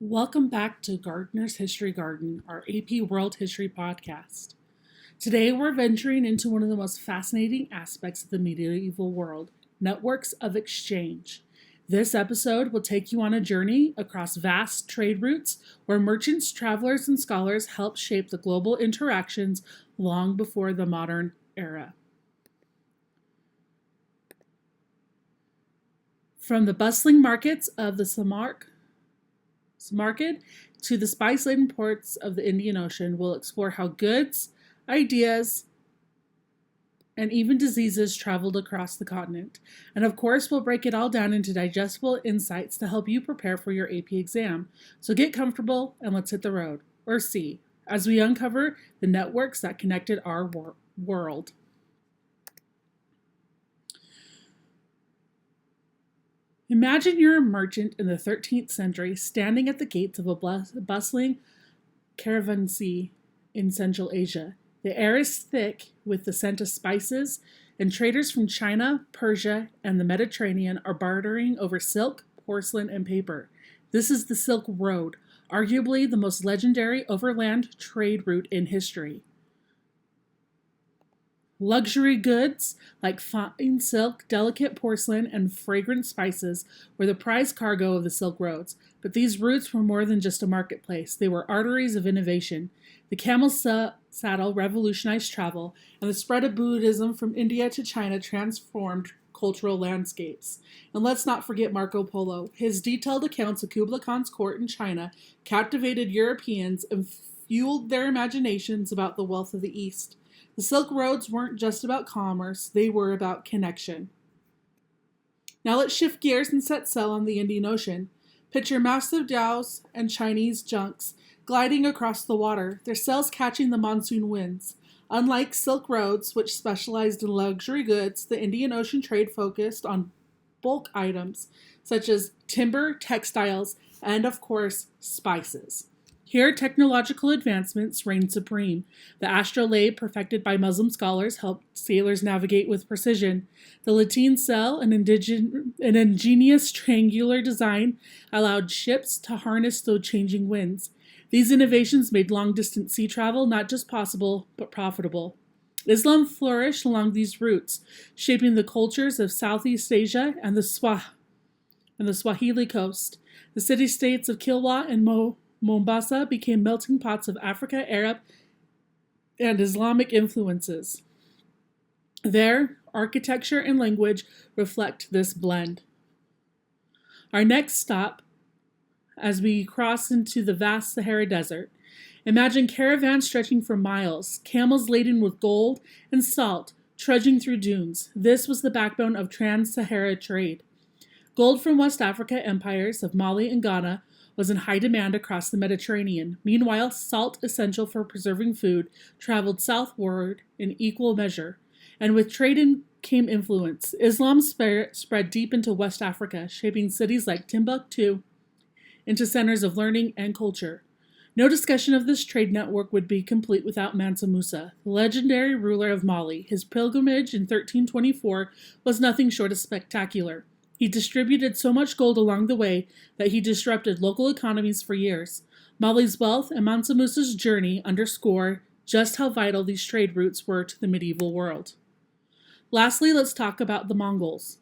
Welcome back to Gardener's History Garden, our AP World History podcast. Today we're venturing into one of the most fascinating aspects of the medieval world, networks of exchange. This episode will take you on a journey across vast trade routes where merchants, travelers, and scholars helped shape the global interactions long before the modern era. From the bustling markets of the Samarkand to the spice-laden ports of the Indian Ocean, we'll explore how goods, ideas, and even diseases traveled across the continent. And of course, we'll break it all down into digestible insights to help you prepare for your AP exam. So get comfortable and let's hit the road, or sea, as we uncover the networks that connected our world. Imagine you're a merchant in the 13th century standing at the gates of a bustling caravanserai in Central Asia. The air is thick with the scent of spices, and traders from China, Persia, and the Mediterranean are bartering over silk, porcelain, and paper. This is the Silk Road, arguably the most legendary overland trade route in history. Luxury goods like fine silk, delicate porcelain, and fragrant spices were the prize cargo of the Silk Roads. But these routes were more than just a marketplace. They were arteries of innovation. The camel saddle revolutionized travel, and the spread of Buddhism from India to China transformed cultural landscapes. And let's not forget Marco Polo. His detailed accounts of Kublai Khan's court in China captivated Europeans and fueled their imaginations about the wealth of the East. The Silk Roads weren't just about commerce, they were about connection. Now let's shift gears and set sail on the Indian Ocean. Picture massive dhows and Chinese junks gliding across the water, their sails catching the monsoon winds. Unlike Silk Roads, which specialized in luxury goods, the Indian Ocean trade focused on bulk items such as timber, textiles, and of course, spices. Here, technological advancements reigned supreme. The astrolabe, perfected by Muslim scholars, helped sailors navigate with precision. The lateen sail, an ingenious triangular design, allowed ships to harness the changing winds. These innovations made long-distance sea travel not just possible, but profitable. Islam flourished along these routes, shaping the cultures of Southeast Asia and the Swahili coast. The city-states of Kilwa and Mombasa became melting pots of Africa, Arab, and Islamic influences. There, architecture and language reflect this blend. Our next stop, as we cross into the vast Sahara Desert, imagine caravans stretching for miles, camels laden with gold and salt, trudging through dunes. This was the backbone of Trans-Saharan trade. Gold from West Africa empires of Mali and Ghana was in high demand across the Mediterranean. Meanwhile, salt, essential for preserving food, traveled southward in equal measure. And with trade came influence. Islam spread deep into West Africa, shaping cities like Timbuktu into centers of learning and culture. No discussion of this trade network would be complete without Mansa Musa, the legendary ruler of Mali. His pilgrimage in 1324 was nothing short of spectacular. He distributed so much gold along the way that he disrupted local economies for years. Mali's wealth and Mansa Musa's journey underscore just how vital these trade routes were to the medieval world. Lastly, let's talk about the Mongols,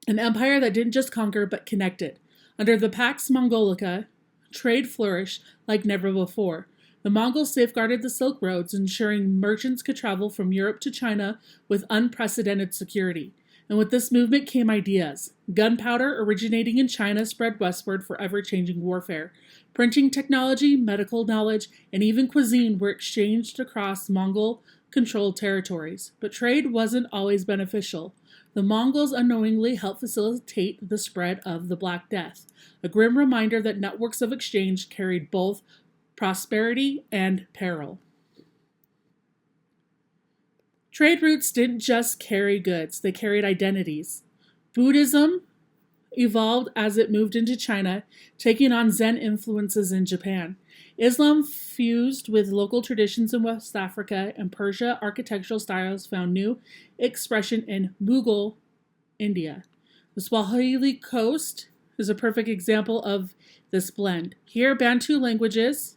an empire that didn't just conquer but connected. Under the Pax Mongolica, trade flourished like never before. The Mongols safeguarded the Silk Roads, ensuring merchants could travel from Europe to China with unprecedented security. And with this movement came ideas. Gunpowder, originating in China, spread westward for ever-changing warfare. Printing technology, medical knowledge, and even cuisine were exchanged across Mongol-controlled territories. But trade wasn't always beneficial. The Mongols unknowingly helped facilitate the spread of the Black Death, a grim reminder that networks of exchange carried both prosperity and peril. Trade routes didn't just carry goods, they carried identities. Buddhism evolved as it moved into China, taking on Zen influences in Japan. Islam fused with local traditions in West Africa, and Persia architectural styles found new expression in Mughal India. The Swahili coast is a perfect example of this blend. Here, Bantu languages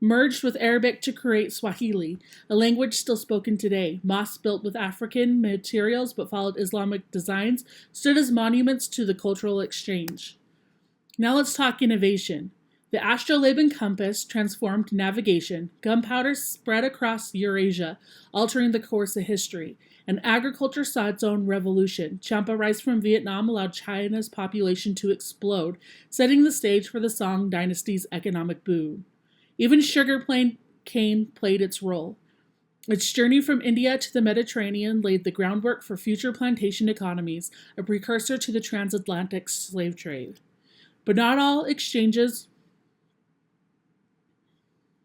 merged with Arabic to create Swahili, a language still spoken today. Mosques built with African materials but followed Islamic designs stood as monuments to the cultural exchange. Now let's talk innovation. The astrolabe compass transformed navigation. Gunpowder spread across Eurasia, altering the course of history. And agriculture saw its own revolution. Champa rice from Vietnam allowed China's population to explode, setting the stage for the Song dynasty's economic boom. Even cane played its role. Its journey from India to the Mediterranean laid the groundwork for future plantation economies, a precursor to the transatlantic slave trade. But not all exchanges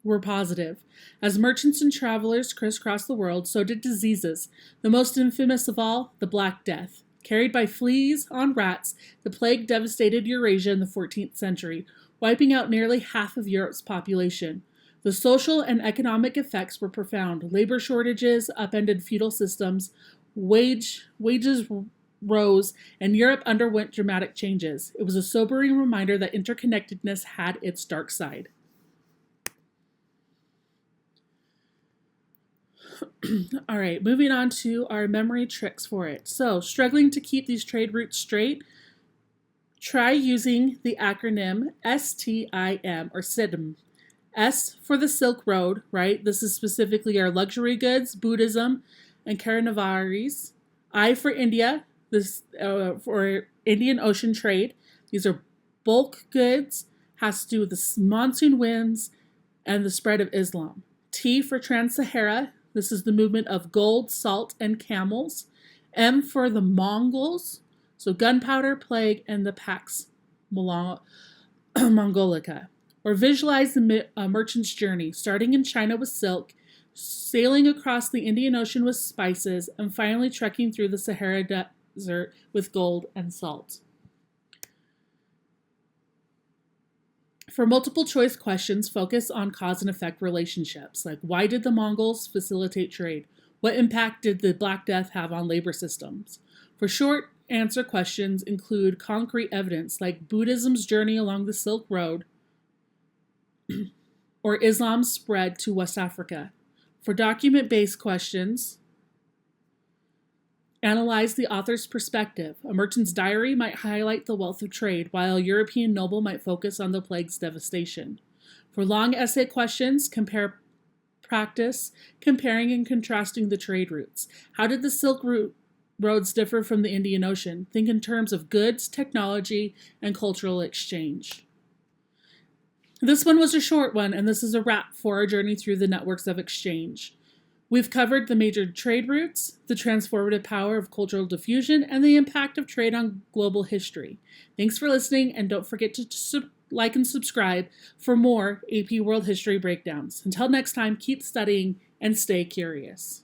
were positive. As merchants and travelers crisscrossed the world, so did diseases, the most infamous of all, the Black Death. Carried by fleas on rats, the plague devastated Eurasia in the 14th century, wiping out nearly half of Europe's population. The social and economic effects were profound. Labor shortages upended feudal systems, wages rose, and Europe underwent dramatic changes. It was a sobering reminder that interconnectedness had its dark side. All right, moving on to our memory tricks for it. So, struggling to keep these trade routes straight? Try using the acronym STIM or SIDM. S for the Silk Road, right? This is specifically our luxury goods, Buddhism, and Karanavaris. I for India, this for Indian Ocean trade. These are bulk goods, has to do with the monsoon winds and the spread of Islam. T for Trans-Saharan. This is the movement of gold, salt, and camels. M for the Mongols. So gunpowder, plague, and the Pax Mongolica. Or visualize the merchant's journey, starting in China with silk, sailing across the Indian Ocean with spices, and finally trekking through the Sahara Desert with gold and salt. For multiple choice questions, focus on cause and effect relationships, like why did the Mongols facilitate trade? What impact did the Black Death have on labor systems? For short answer questions, include concrete evidence, like Buddhism's journey along the Silk Road or Islam's spread to West Africa. For document-based questions, analyze the author's perspective. A merchant's diary might highlight the wealth of trade, while a European noble might focus on the plague's devastation. For long essay questions, practice comparing and contrasting the trade routes. How did the Silk Roads differ from the Indian Ocean? Think in terms of goods, technology, and cultural exchange. This one was a short one, and this is a wrap for our journey through the networks of exchange. We've covered the major trade routes, the transformative power of cultural diffusion, and the impact of trade on global history. Thanks for listening, and don't forget to like and subscribe for more AP World History breakdowns. Until next time, keep studying and stay curious.